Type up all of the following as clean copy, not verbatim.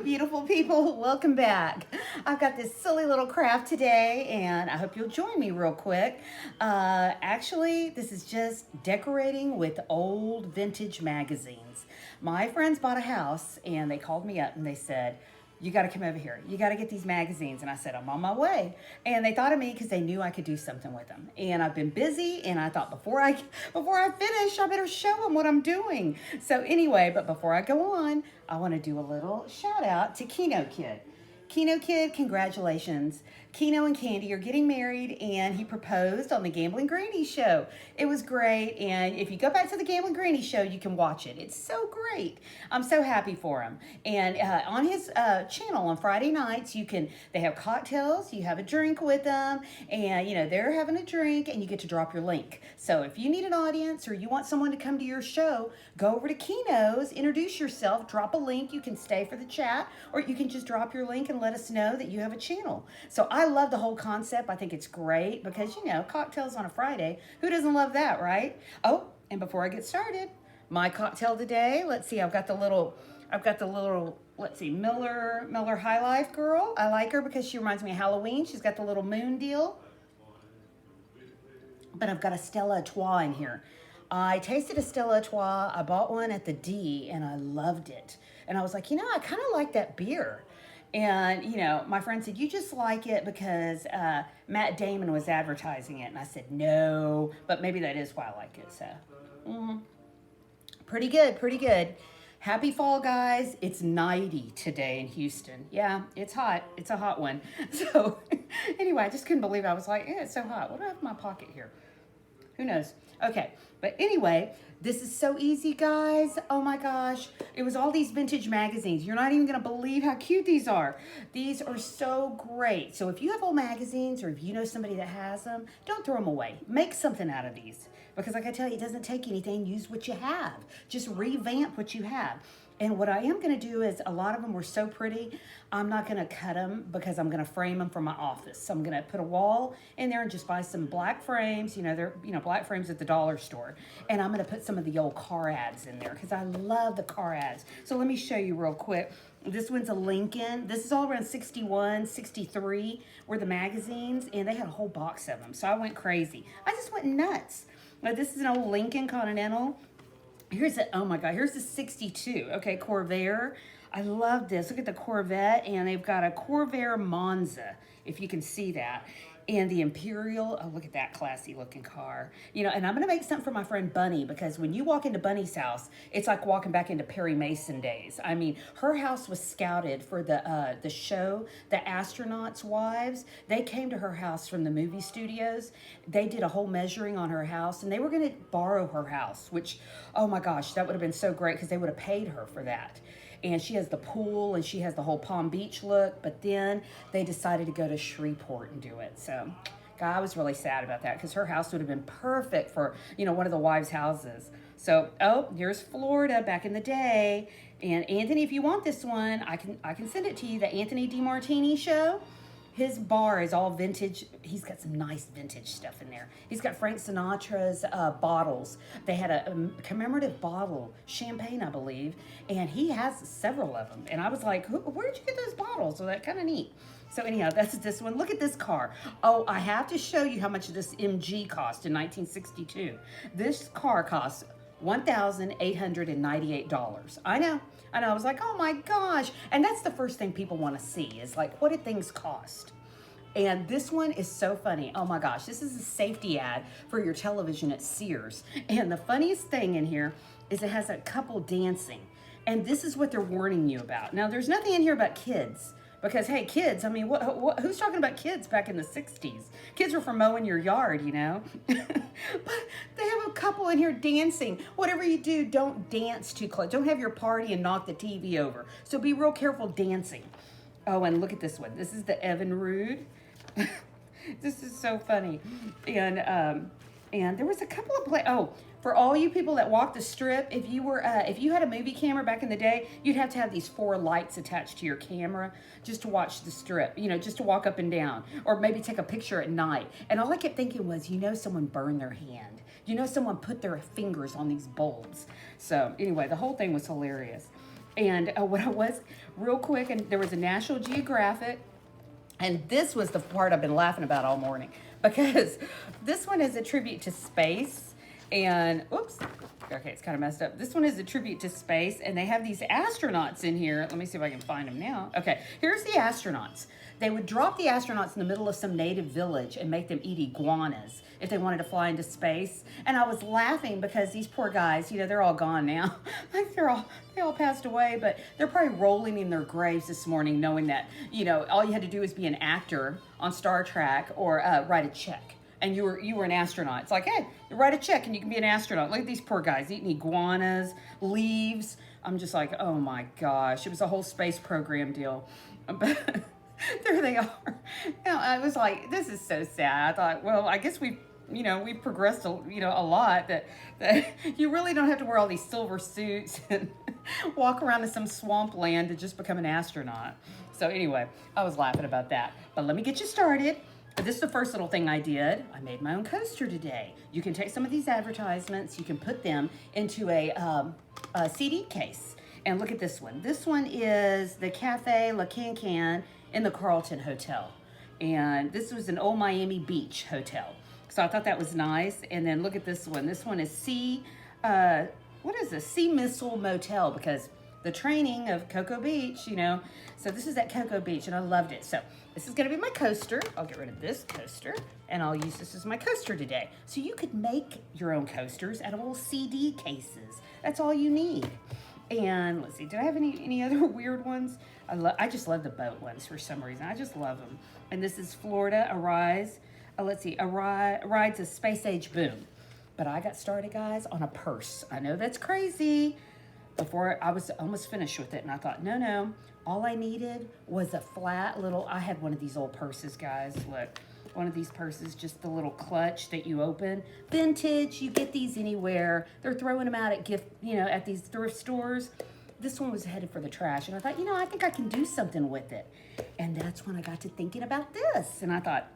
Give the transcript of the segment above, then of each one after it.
Beautiful people, welcome back. I've got this silly little craft today, and I hope you'll join me real quick. Actually, this is just decorating with old vintage magazines. My friends bought a house, and they called me up and they said, you got to come over here. You got to get these magazines. And I said, I'm on my way. And they thought of me because they knew I could do something with them. And I've been busy. And I thought before I finish, I better show them what I'm doing. So anyway, but before I go on, I want to do a little shout out to Keno Kid. Keno Kid, congratulations. Keno and Candy are getting married, and he proposed on the Gambling Granny show. It was great, and if you go back to the Gambling Granny show, you can watch it. It's so great. I'm so happy for him. And on his channel on Friday nights, they have cocktails, you have a drink with them, and they're having a drink, and you get to drop your link. So if you need an audience or you want someone to come to your show, go over to Keno's, introduce yourself, drop a link. You can stay for the chat, or you can just drop your link and let us know that you have a channel. So I love the whole concept. I think it's great because, cocktails on a Friday. Who doesn't love that, right? Oh, and before I get started, my cocktail today, let's see, I've got the little, let's see, Miller High Life girl. I like her because she reminds me of Halloween. She's got the little moon deal. But I've got a Stella Artois in here. I tasted a Stella Artois. I bought one at the D, and I loved it. And I was like, I kind of like that beer. And, my friend said, you just like it because Matt Damon was advertising it. And I said, no, but maybe that is why I like it. So, pretty good, pretty good. Happy fall, guys. It's 90 today in Houston. Yeah, it's hot. It's a hot one. So, anyway, I just couldn't believe it. I was like, yeah, it's so hot. What do I have in my pocket here? Who knows? Okay, but anyway, this is so easy, guys. Oh my gosh. It was all these vintage magazines. You're not even going to believe how cute these are. These are so great. So if you have old magazines or if you know somebody that has them, don't throw them away. Make something out of these. Because like I tell you, it doesn't take anything. Use what you have. Just revamp what you have. And what I am going to do is, a lot of them were so pretty, I'm not going to cut them because I'm going to frame them for my office. So I'm going to put a wall in there and just buy some black frames. They're black frames at the dollar store. And I'm going to put some of the old car ads in there because I love the car ads. So let me show you real quick. This one's a Lincoln. This is all around 61, 63 were the magazines, and they had a whole box of them. So I went crazy. I just went nuts. This is an old Lincoln Continental. Here's the 62. Okay, Corvair. I love this. Look at the Corvette, and they've got a Corvair Monza, if you can see that. And the Imperial, oh, look at that classy looking car. And I'm going to make something for my friend Bunny, because when you walk into Bunny's house, it's like walking back into Perry Mason days. I mean, her house was scouted for the show, The Astronauts' Wives. They came to her house from the movie studios. They did a whole measuring on her house, and they were going to borrow her house, which, oh my gosh, that would have been so great because they would have paid her for that. And she has the pool, and she has the whole Palm Beach look, but then they decided to go to Shreveport and do it. So, God, I was really sad about that because her house would have been perfect for, one of the wives' houses. So, oh, here's Florida back in the day. And Anthony, if you want this one, I can send it to you, the Anthony DiMartini show. His bar is all vintage. He's got some nice vintage stuff in there. He's got Frank Sinatra's bottles. They had a commemorative bottle, champagne, I believe, and he has several of them. And I was like, where did you get those bottles? So that's kind of neat. So anyhow, that's this one. Look at this car. Oh, I have to show you how much this MG cost in 1962. This car cost $1,898. I know. I was like, oh my gosh. And that's the first thing people want to see is like, what did things cost? And this one is so funny. Oh my gosh. This is a safety ad for your television at Sears. And the funniest thing in here is it has a couple dancing. And this is what they're warning you about. Now, there's nothing in here about kids. Because, hey, kids, I mean, who's talking about kids back in the 60s? Kids were for mowing your yard, But they have a couple in here dancing. Whatever you do, don't dance too close. Don't have your party and knock the TV over. So be real careful dancing. Oh, and look at this one. This is the Evan Rude. This is so funny. And there was a couple of for all you people that walk the strip, if you had a movie camera back in the day, you'd have to have these 4 lights attached to your camera just to watch the strip, just to walk up and down, or maybe take a picture at night. And all I kept thinking was, someone burned their hand. Someone put their fingers on these bulbs. So anyway, the whole thing was hilarious. And what I was, real quick, and there was a National Geographic, and this was the part I've been laughing about all morning because this one is a tribute to space. And oops, okay, it's kind of messed up. This one is a tribute to space, and they have these astronauts in here. Let me see if I can find them now. Okay, here's the astronauts. They would drop the astronauts in the middle of some native village and make them eat iguanas if they wanted to fly into space. And I was laughing because these poor guys, you know, they're all gone now. Like they all passed away, but they're probably rolling in their graves this morning knowing that, you know, all you had to do was be an actor on Star Trek or write a check. And you were an astronaut. It's like, hey, you write a check and you can be an astronaut. Look at these poor guys eating iguanas, leaves. I'm just like, oh my gosh. It was a whole space program deal. But there they are. Now, I was like, this is so sad. I thought, well, I guess we've progressed a lot that you really don't have to wear all these silver suits and walk around in some swamp land to just become an astronaut. So anyway, I was laughing about that. But let me get you started. This is the first little thing I did. I made my own coaster today. You can take some of these advertisements, you can put them into a CD case. And look at this one. This one is the Cafe La Can in the Carlton Hotel. And this was an old Miami Beach hotel. So I thought that was nice. And then look at this one. This one is Sea Missile Motel, because the training of Cocoa Beach, you know. So this is at Cocoa Beach, and I loved it. So this is going to be my coaster. I'll get rid of this coaster, and I'll use this as my coaster today. So you could make your own coasters out of old CD cases. That's all you need. And let's see, did I have any other weird ones? I just love the boat ones for some reason. I just love them. And this is Florida Arise. Rides a space age boom. But I got started, guys, on a purse. I know that's crazy. Before I was almost finished with it, and I thought, no, all I needed was a flat little, I had one of these old purses, guys. Look, one of these purses, just the little clutch that you open. Vintage, you get these anywhere. They're throwing them out at at these thrift stores. This one was headed for the trash, and I thought, I think I can do something with it. And that's when I got to thinking about this, and I thought,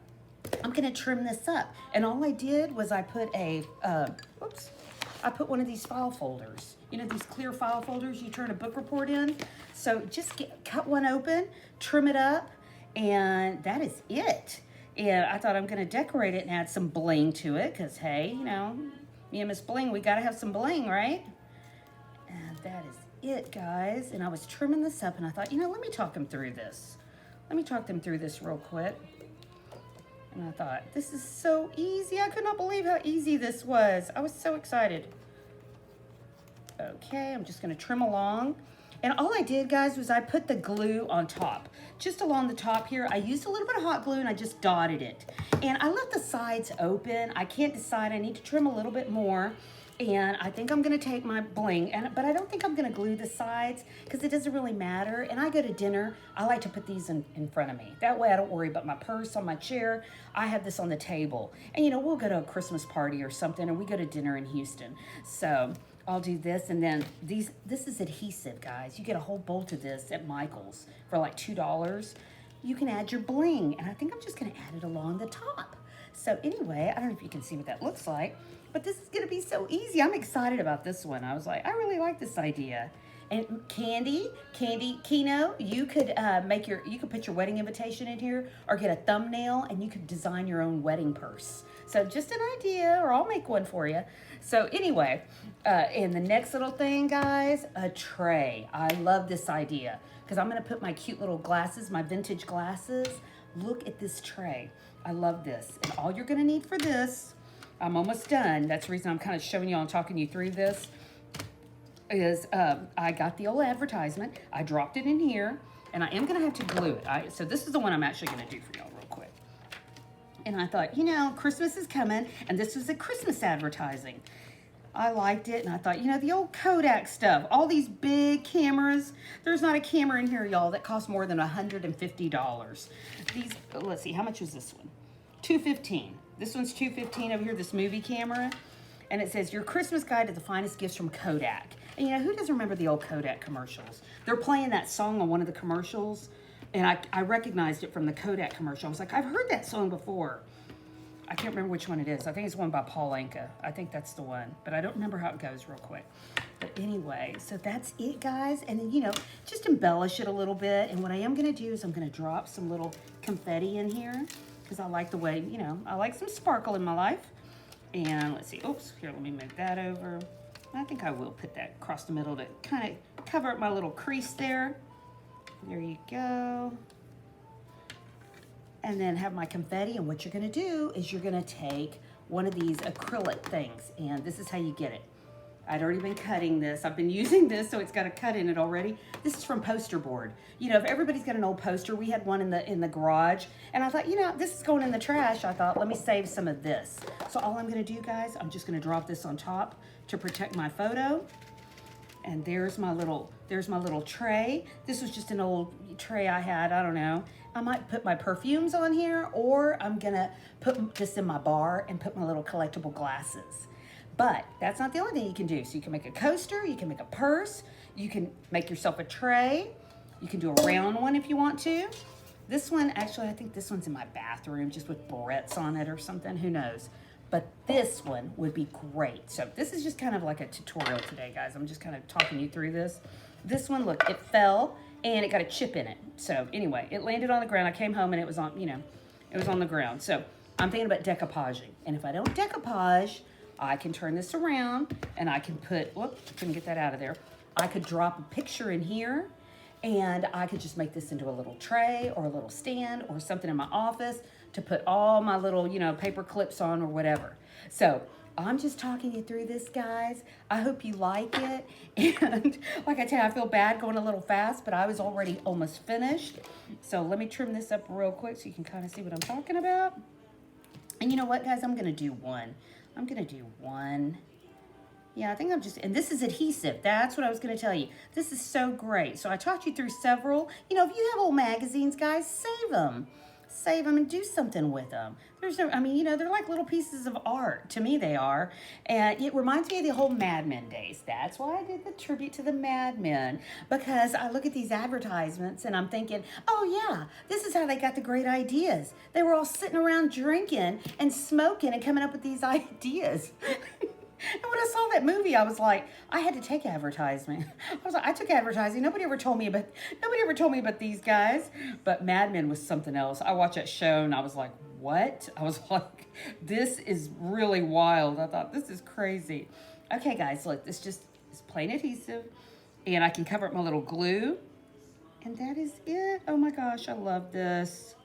I'm gonna trim this up. And all I did was I put I put one of these file folders. You know, these clear file folders you turn a book report in. So just cut one open, trim it up, and that is it. And I thought I'm going to decorate it and add some bling to it because, hey, me and Miss Bling, we got to have some bling, right? And that is it, guys. And I was trimming this up, and I thought, let me talk them through this. Let me talk them through this real quick. And I thought, this is so easy. I could not believe how easy this was. I was so excited. Okay, I'm just going to trim along. And all I did, guys, was I put the glue on top. Just along the top here, I used a little bit of hot glue and I just dotted it. And I left the sides open. I can't decide. I need to trim a little bit more. And I think I'm going to take my bling, but I don't think I'm going to glue the sides because it doesn't really matter. And I go to dinner, I like to put these in front of me. That way I don't worry about my purse on my chair. I have this on the table. And, we'll go to a Christmas party or something, and we go to dinner in Houston. So I'll do this, and then this is adhesive, guys. You get a whole bolt of this at Michael's for like $2. You can add your bling, and I think I'm just going to add it along the top. So anyway, I don't know if you can see what that looks like, but this is going to be so easy. I'm excited about this one. I was like, I really like this idea. And Candy, Kino, you could put your wedding invitation in here or get a thumbnail and you could design your own wedding purse. So just an idea, or I'll make one for you. So anyway, and the next little thing, guys, a tray. I love this idea because I'm going to put my cute little glasses, my vintage glasses. Look at this tray. I love this. And all you're going to need for this, I'm almost done. That's the reason I'm kind of showing you and talking you through this, is I got the old advertisement. I dropped it in here, and I am going to have to glue it. So this is the one I'm actually going to do for y'all real quick. And I thought, Christmas is coming, and this was a Christmas advertising. I liked it, and I thought, the old Kodak stuff, all these big cameras. There's not a camera in here, y'all, that costs more than $150. Let's see, how much was this one? $215. This one's $215 over here, this movie camera. And it says, your Christmas guide to the finest gifts from Kodak. And who doesn't remember the old Kodak commercials? They're playing that song on one of the commercials, and I recognized it from the Kodak commercial. I was like, I've heard that song before. I can't remember which one it is. I think it's one by Paul Anka. I think that's the one, but I don't remember how it goes real quick. But anyway, so that's it, guys. And then, you know, just embellish it a little bit. And what I am going to do is I'm going to drop some little confetti in here because I like the way, you know, I like some sparkle in my life. And let's see. Oops, here, let me move that over. I think I will put that across the middle to kind of cover up my little crease there. There you go. And then have my confetti, and what you're gonna do is you're gonna take one of these acrylic things, and this is how you get it. I'd already been cutting this. I've been using this, so it's got a cut in it already. This is from Poster Board. You know, if everybody's got an old poster, we had one in the garage, and I thought, you know, this is going in the trash. I thought, let me save some of this. So all I'm gonna do, guys, I'm just gonna drop this on top to protect my photo. And there's my little tray. This was just an old tray I had, I don't know. I might put my perfumes on here, or I'm gonna put this in my bar and put my little collectible glasses. But that's not the only thing you can do. So you can make a coaster, you can make a purse, you can make yourself a tray, you can do a round one if you want to. This one, actually, I think this one's in my bathroom just with barrettes on it or something, who knows. But this one would be great. So this is just kind of like a tutorial today, guys. I'm just kind of talking you through this. This one, look, it fell and it got a chip in it. So anyway, it landed on the ground. I came home and it was on, you know, it was on the ground. So I'm thinking about decoupaging. And if I don't decoupage, I can turn this around and I can put, whoop, I couldn't get that out of there. I could drop a picture in here and I could just make this into a little tray or a little stand or something in my office to put all my little, you know, paper clips on or whatever. So I'm just talking you through this, guys. I hope you like it. And like I said, I feel bad going a little fast, but I was already almost finished. So let me trim this up real quick so you can kind of see what I'm talking about. And you know what, guys? I'm going to do one. I'm going to do one. Yeah, I think I'm just, and this is adhesive. That's what I was going to tell you. This is so great. So I talked you through several. You know, if you have old magazines, guys, save them. Save them and do something with them. There's no, I mean, you know, they're like little pieces of art. To me, they are. And it reminds me of the whole Mad Men days. That's why I did the tribute to the Mad Men. Because I look at these advertisements and I'm thinking, oh yeah, this is how they got the great ideas. They were all sitting around drinking and smoking and coming up with these ideas. And when I saw that movie, I was like, I had to take advertisement. I was like, I took advertising. Nobody ever told me about these guys. But Mad Men was something else. I watched that show and I was like, what? I was like, this is really wild. I thought, this is crazy. Okay, guys, look, this just is plain adhesive. And I can cover up my little glue. And that is it. Oh my gosh, I love this.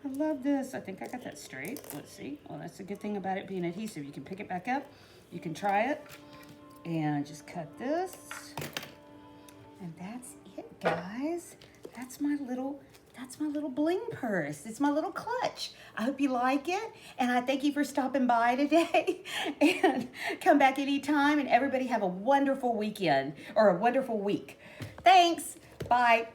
I love this. I think I got that straight. Let's see. Well, that's the good thing about it being adhesive. You can pick it back up. You can try it and just cut this. And that's it, guys. That's my little bling purse. It's my little clutch. I hope you like it. And I thank you for stopping by today. And come back anytime. And everybody have a wonderful weekend or a wonderful week. Thanks. Bye.